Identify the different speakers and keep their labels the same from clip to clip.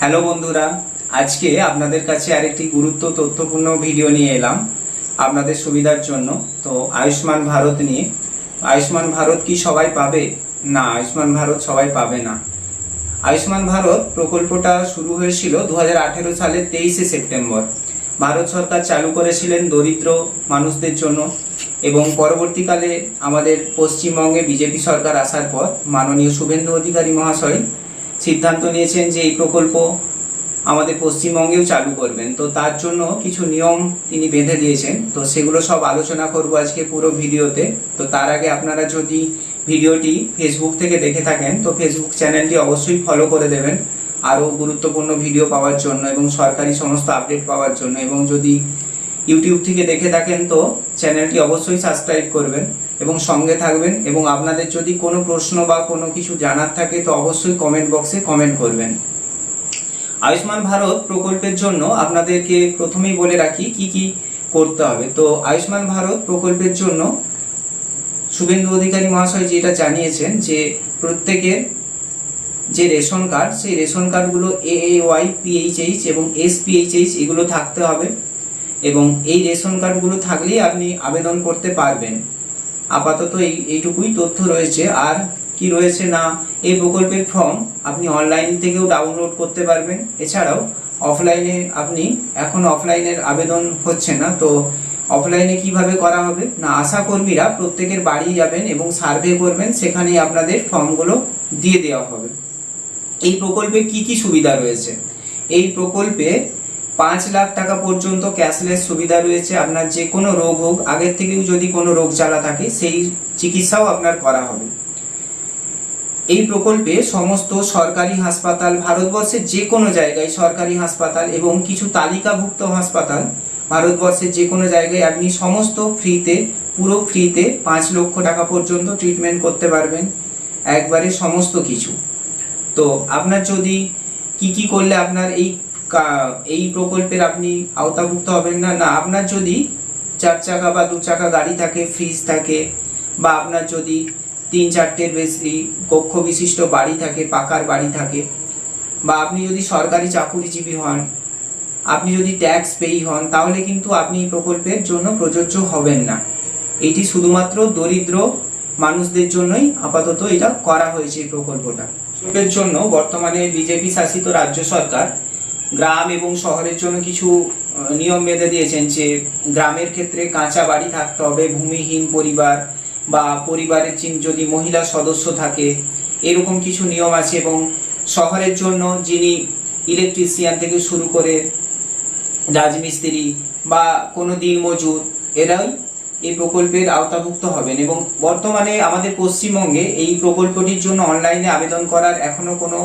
Speaker 1: Hello বন্ধুরা, আজকে আপনাদের কাছে আরেকটি তথ্যপূর্ণ ভিডিও নিয়ে এলাম আপনাদের সুবিধার জন্য। তো আয়ুষ্মান ভারত নিয়ে। আয়ুষ্মান ভারত কি সবাই পাবে? না, আয়ুষ্মান ভারত সবাই পাবে না। আয়ুষ্মান ভারত প্রকল্পটা শুরু হয়েছিল 2018 সালের 23শে সেপ্টেম্বর। ভারত সরকার চালু করেছিলেন দরিদ্র মানুষদের জন্য, এবং পরবর্তীকালে আমাদের পশ্চিমবঙ্গে বিজেপি সরকার আসার পর মাননীয় শুভেন্দু অধিকারী মহাশয় সিদ্ধান্ত নিয়েছেন যে এই প্রকল্প আমাদের পশ্চিমবঙ্গেও চালু করবেন। তো তার জন্য কিছু নিয়ম তিনি বেঁধে দিয়েছেন। তো সেগুলো সব আলোচনা করব আজকে পুরো ভিডিওতে। তো তার আগে আপনারা যদি ভিডিওটি ফেসবুক থেকে দেখে থাকেন তো ফেসবুক চ্যানেলটি অবশ্যই ফলো করে দেবেন আরও গুরুত্বপূর্ণ ভিডিও পাওয়ার জন্য এবং সরকারি সমস্ত আপডেট পাওয়ার জন্য। এবং যদি ইউটিউব থেকে দেখে থাকেন তো চ্যানেলটি অবশ্যই সাবস্ক্রাইব করবেন এবং সঙ্গে থাকবেন। এবং আপনাদের যদি কোনো প্রশ্ন বা কোনো কিছু জানার থাকে তো অবশ্যই কমেন্ট বক্সে কমেন্ট করবেন। আয়ুষ্মান ভারত প্রকল্পের জন্য আপনাদেরকে প্রথমেই বলে রাখি কি কি করতে হবে। তো আয়ুষ্মান ভারত প্রকল্পের জন্য শুভেন্দু অধিকারী মহাশয় যেটা জানিয়েছেন যে প্রত্যেকের যে রেশন কার্ড, সেই রেশন কার্ডগুলো AAY, PHH এবং SPHH এগুলো থাকতে হবে। এবং এই রেশন কার্ডগুলো থাকলেই আপনি আবেদন করতে পারবেন। আপাতত এইটুকুই তথ্য রয়েছে। আর কি রয়েছে না, এই প্রকল্পের ফর্ম আপনি অনলাইন থেকেও ডাউনলোড করতে পারবেন। এছাড়াও অফলাইনে এখন অফলাইনের আবেদন হচ্ছে না, তো অফলাইনে কিভাবে করা হবে না, আশা কর্মীরা প্রত্যেকের বাড়ি যাবেন এবং সার্ভে করবেন, সেখানেই আপনাদের ফর্মগুলো দিয়ে দেওয়া হবে। এই প্রকল্পে কি কি সুবিধা রয়েছে? এই প্রকল্পে 5 লাখ টাকা পর্যন্ত ক্যাশলেস সুবিধা রয়েছে। আপনার যে কোনো রোগ হোক, আগের থেকেও যদি কোনো রোগ জ্বালা থাকে সেই চিকিৎসাও আপনার করা হবে। এই প্রকল্পে সমস্ত সরকারি হাসপাতাল, ভারতবর্ষের যে কোনো জায়গায় সরকারি হাসপাতাল এবং কিছু তালিকাভুক্ত হাসপাতাল ভারতবর্ষের যে কোনো জায়গায় আপনি সমস্ত পুরো ফ্রিতে 5 লক্ষ টাকা পর্যন্ত ট্রিটমেন্ট করতে পারবেন, একবারে সমস্ত কিছু। তো আপনার যদি কি করলে আপনার এই প্রকল্পের আপনি আওতাভুক্ত হবেন না, আপনার যদি 4 চাকা বা 2 চাকা গাড়ি থাকে, ফ্রিজ থাকে, বা আপনার যদি 3-4টের বেশি কক্ষ বিশিষ্ট বাড়ি থাকে, পাকার বাড়ি থাকে, বা আপনি যদি সরকারি চাকুরিজীবী হন, আপনি যদি ট্যাক্স পেই হন, তাহলে কিন্তু আপনি এই প্রকল্পের জন্য প্রযোজ্য হবেন না। এটি শুধুমাত্র দরিদ্র মানুষদের জন্যই আপাতত এটা করা হয়েছে। এই প্রকল্পের জন্য বর্তমানে বিজেপি শাসিত রাজ্য সরকার গ্রাম এবং শহরের জন্য কিছু নিয়ম বেঁধে দিয়েছেন যে গ্রামের ক্ষেত্রে কাঁচা বাড়ি থাকতে হবে, ভূমিহীন পরিবার বা পরিবারের যদি মহিলা সদস্য থাকে, এরকম কিছু নিয়ম আছে। এবং শহরের জন্য যিনি ইলেকট্রিশিয়ান থেকে শুরু করে রাজমিস্ত্রি বা কোনো দিনমজুর, এরাই এই প্রকল্পের আওতাভুক্ত হবেন। এবং বর্তমানে আমাদের পশ্চিমবঙ্গে এই প্রকল্পটির জন্য অনলাইনে আবেদন করার এখনো কোনো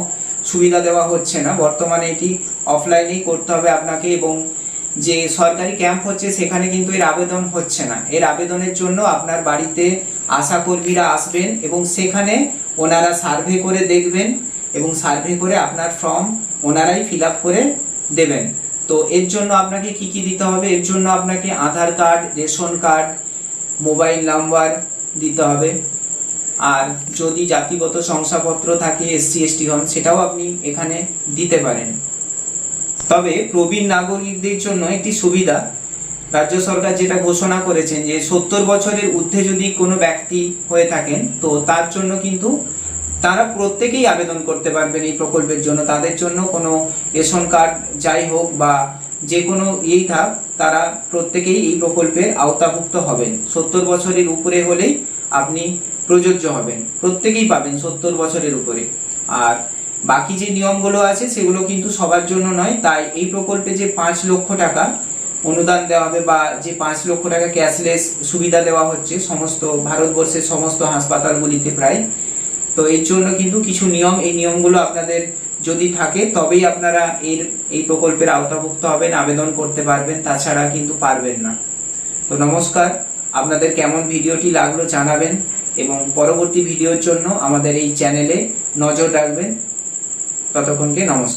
Speaker 1: সুবিধা দেওয়া হচ্ছে না। বর্তমানে এটি অফলাইনেই করতে হবে আপনাকে। এবং যে সরকারি ক্যাম্প হচ্ছে সেখানে কিন্তু এর আবেদন হচ্ছে না। এর আবেদনের জন্য আপনার বাড়িতে আশা কর্মীরা আসবেন এবং সেখানে ওনারা সার্ভে করে দেখবেন এবং সার্ভে করে আপনার ফর্ম ওনারাই ফিল আপ করে দেবেন। তো এর জন্য আপনাকে কি দিতে হবে? এর জন্য আপনাকে Aadhaar card, ration card, mobile number দিতে হবে। আর যদি জাতিগত শংসাপত্র থাকে, SC ST হন, সেটাও আপনি এখানে দিতে পারেন। তবে প্রবীণ নাগরিকদের জন্য একটি সুবিধা রাজ্য সরকার যেটা ঘোষণা করেছেন যে 70 বছরের ঊর্ধ্বে যদি কোনো ব্যক্তি হয়ে থাকেন তো তার জন্য কিন্তু তারা প্রত্যেকেই আবেদন করতে পারবেন এই প্রকল্পের জন্য। তাদের জন্য কোনো রেশন কার্ড যাই হোক বা যে কোনো থাক, তারা প্রত্যেকেই এই প্রকল্পের আওতাভুক্ত হবেন। 70 বছরের উপরে হলেই আপনি প্রযোজ্য হবেন, প্রত্যেকেই পাবেন 70 বছরের উপরে। আর বাকি যে নিয়মগুলো আছে সেগুলো কিন্তু সবার জন্য নয়। তাই এই প্রকল্পে যে 5 লক্ষ টাকা অনুদান দেওয়া হবে বা যে 5 লক্ষ টাকা ক্যাশলেস সুবিধা দেওয়া হচ্ছে সমস্ত ভারতবর্ষের সমস্ত হাসপাতালগুলিতে প্রায়, তো এর জন্য কিন্তু কিছু নিয়ম, এই নিয়মগুলো আপনাদের যদি থাকে তবেই আপনারা এই প্রকল্পের আওতাভুক্ত হবেন, আবেদন করতে পারবেন, তাছাড়া কিন্তু পারবেন না। তো নমস্কার, আপনাদের কেমন ভিডিওটি লাগলো জানাবেন এবং পরবর্তী ভিডিওর জন্য আমাদের এই চ্যানেলে নজর রাখবেন। ততক্ষণকে নমস্কার।